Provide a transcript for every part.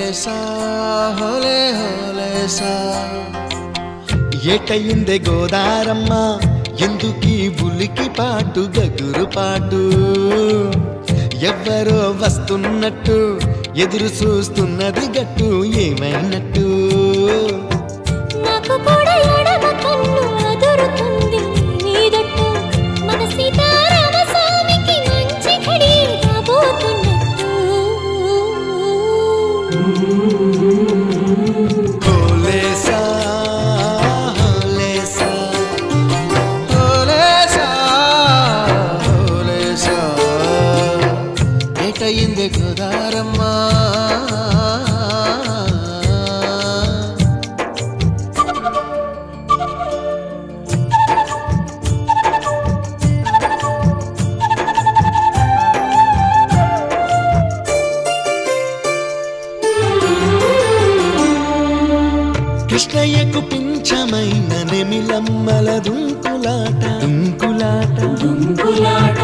హోలేసా హోలే హోలేసా ఏటయిందే గోదారమ్మ ఎందుకీ ఉలికి పాటు గగురు పాటు ఎవ్వరో వస్తున్నట్టు ఎదురు చూస్తున్నది గట్టు ఏమైనట్టు నాకు కూడా ఎడమ కన్ను అదురుతుంది నీదట్టు మన సీతారామ స్వామికి మంచి ఘడి రాబోతున్నట్టు హోలేసా హోలేసా హోలేసా హోలేసా ఏటయిందే గోదారమ్మ కృష్ణయ్యకు పింఛమైన నెమిలమ్మల దుంకులాట దుంకులాట దుంకులాట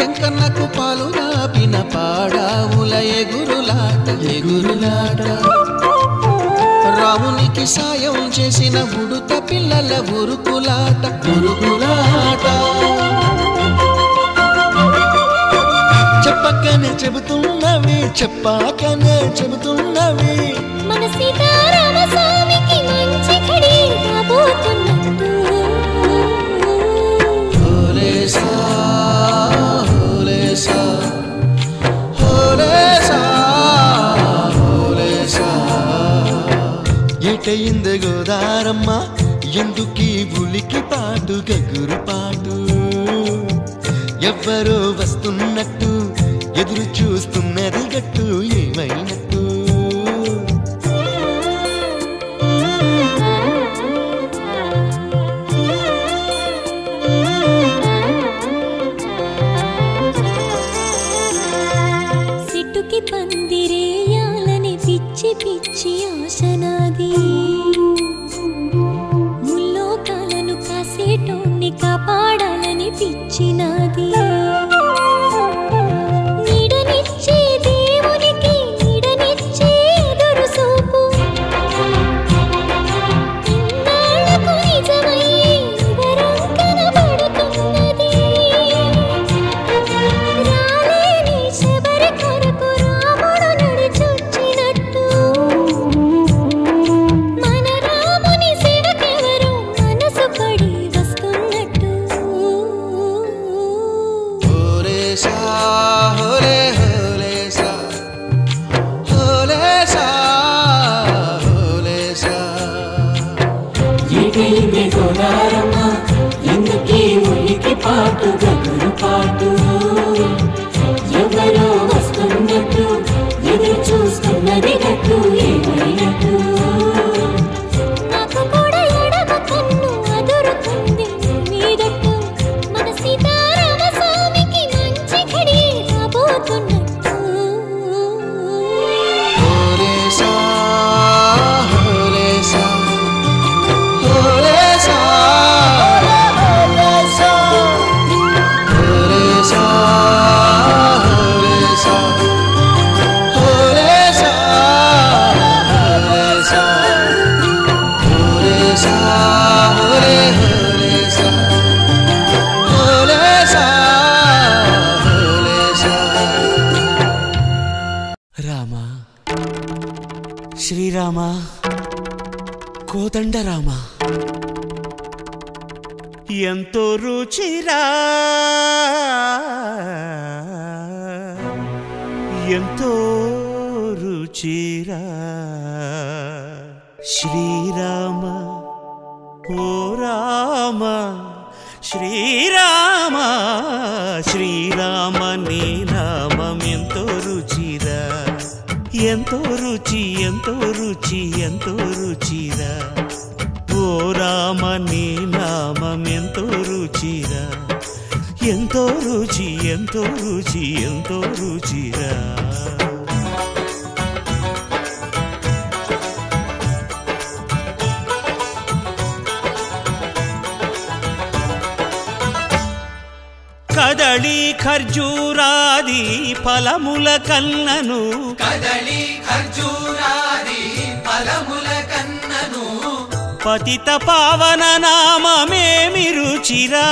ఎంకన్నకు పాలు దాపిన పాడావుల ఎగురులాట ఎగురులాట రామునికి సాయం చేసిన ఉడుత పిల్లల ఉరుకులాట ఉరుకులాట చెప్పకనే చెబుతున్నవి చెప్పాకనే చెబుతున్నవి మన సీతారామ స్వామికి మంచి ఘడి రాబోతున్నట్టు హోలేసా హోలేసా హోలేసా హోలేసా ఏటయిందే గోదారమ్మ ఎందుకీ ఉలికి పాటు గగురు పాటు ఎవ్వరో వస్తున్నట్టు ఎదురు చూస్తున్నది గట్టు ఏమైనట్టు సిట్టుకి పందిరేయాలని పిచ్చి పిచ్చి ఆశనాది ముల్లోకాలను కాసేటోన్ని కాపాడాలని పిచ్చినాది నీడనిచ్చే దేవునికి నీడనిచ్చే ఎదురు చూపు ఇన్నాళ్లకు నిజమై వరం కనబడుతున్నది రాలేని శబరి కొరకు రాముడు నడిచొచ్చినట్టు మన రాముని సేవకెవరు మనసు పడి వస్తున్నట్టు హోలేసా హోలే హోలేసా హోలేసా హోలేసా ఏటైందే గోదారమ్మ ఎందుకీ ఉలికి పాటు గగురు పాటు ఎవరో వస్తున్నట్టు ఎదురు చూస్తున్నది గట్టు ఏమైనట్టు నాకు కూడా ఎడమ కన్ను అదురుతుంది నీదట్టు మన సీతారామ స్వామికి మంచి ఘడి రాబోతున్నట్టు హోలేసా హోలేసా హోలేసా హోలేసా హోలేసా హోలేసా హోలేసా హోలేసా హోలేసా హోలే హోలేసా హోలేసా హోలేసా రామ శ్రీరామ కోదండ రామ ఎంతో రుచిరా ఎంతో రుచిరా శ్రీరామ ఓ రామ శ్రీరామ శ్రీరామ నీ నామం ఎంతో రుచిరా ఎంతో రుచి ఎంతో రుచి ఎంతో రుచిరా ఓ రామ నీ నామం ఎంతో రుచిరా ఎంతో రుచి ఎంతో రుచి ఎంతో రుచిరా కదళి ఖర్జూరాది ఫలముల కన్నను కదళి ఖర్జూరా పతిత పావన నామమేమి రుచిరా,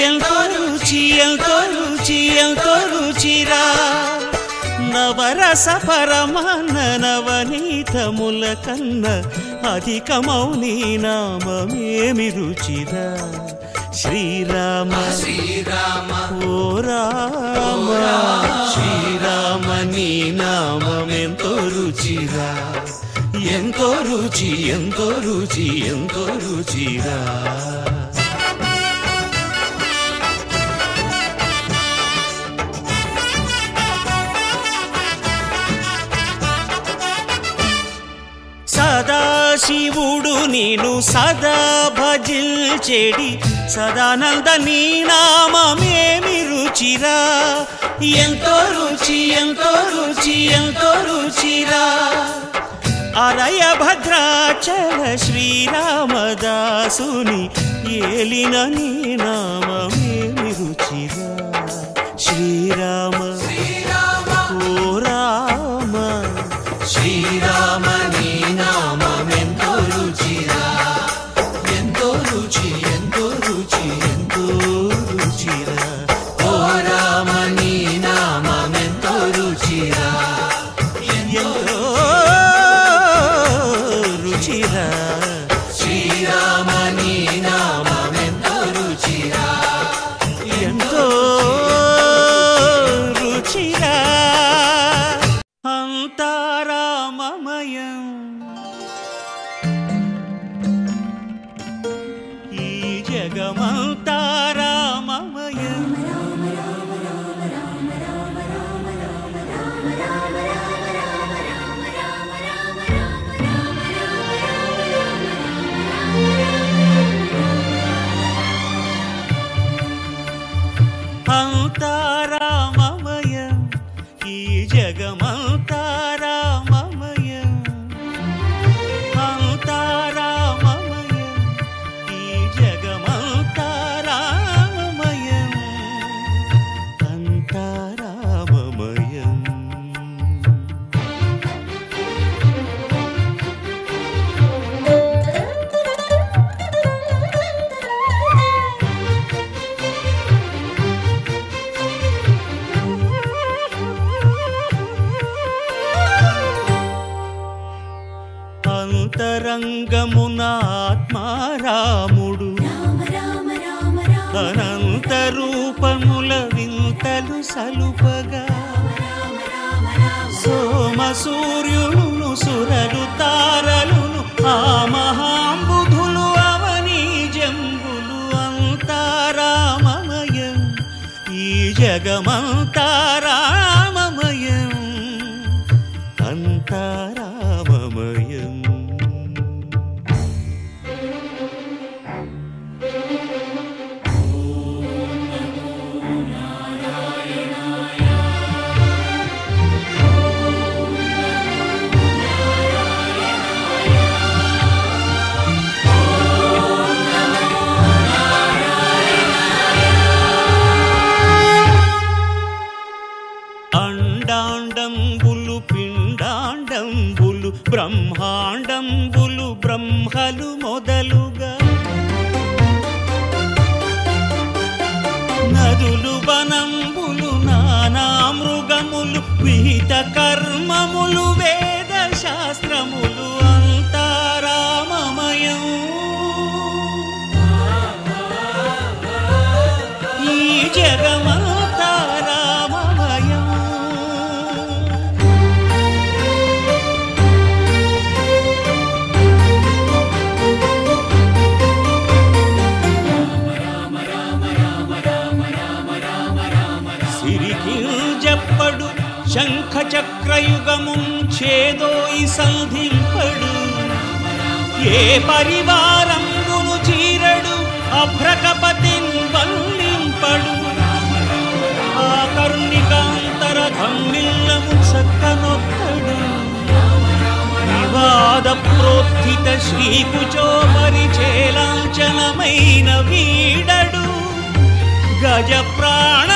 ఎంతో రుచి ఎంతో రుచి ఎంతో రుచిరా. నవరస పరమాన్న నవనీతముల కన్న అధికమౌని నామమేమి రుచిరా. శ్రీరామ శ్రీరామ ఓ రామ శ్రీరామ నీ నామమెంతో రుచిరా, ఎంతో రుచి ఎంతో రుచి ఎంతో రుచిరా. సదాశివుడు నేను సదా భజిల్చెడి సదానంద నీ నామమేమి రుచిరా, ఎంతో రుచి ఎంతో రుచి ఎంతో రుచిరా. అలయ భద్రాచల శ్రీరామదాసుని ఏలిన నీ నామమేమి రుచిరా. శ్రీరామ ఓ రామ శ్రీరామ నీ నామమెంతో రుచిరా, ఎంతో రుచి ఎంతో రుచి ఎంతో రుచిరా. ఓ రామ నీ నామమెంతో రుచిరా, ఎంతో రుచిరా. శ్రీరామ నీ నామమెంతో రుచిరా, ఎంతో రుచిరా. అంతారామమయం ఈ జగమంతారామమయం. అంతారామమయం ఈ జగమంతారామమయం. అంతారామమయం ఈ జగమంతారామమయం. అంతారామమయం. అంతరంగమున ఆత్మారాముడు అనంత రూపముల వింతలు సలుపగా సోమ సూర్యులను సురలు తారలును ఆ మహాంబుధులు అవనీ జంబులు. అంతారామమయం ఈ జగమంతారామమయం. అంతారామమయం. అండాండంబులు పిండాండంబులు బ్రహ్మాండంబులు బ్రహ్మలు మొదలుగా నదులు వనంబులు నానా మృగములు విహిత కర్మములు వేద శాస్త్రములు. అంతారామమయం ఈ జగమంతారామమయం. సిరికింజప్పడు శంఖ చక్రయుగముం చేదోయి సంధింపడు ఏ పరివారంబును చీరడు అభ్రకపతిన్ వల్లింపడు ఆ కరుణికాంతర ధమ్మిల్లము చక్కనొక్కడు వివాద ప్రోత్థిత శ్రీకుచో పరిచేలాంచనమైన వీడడు గజ ప్రాణావనోత్సాహి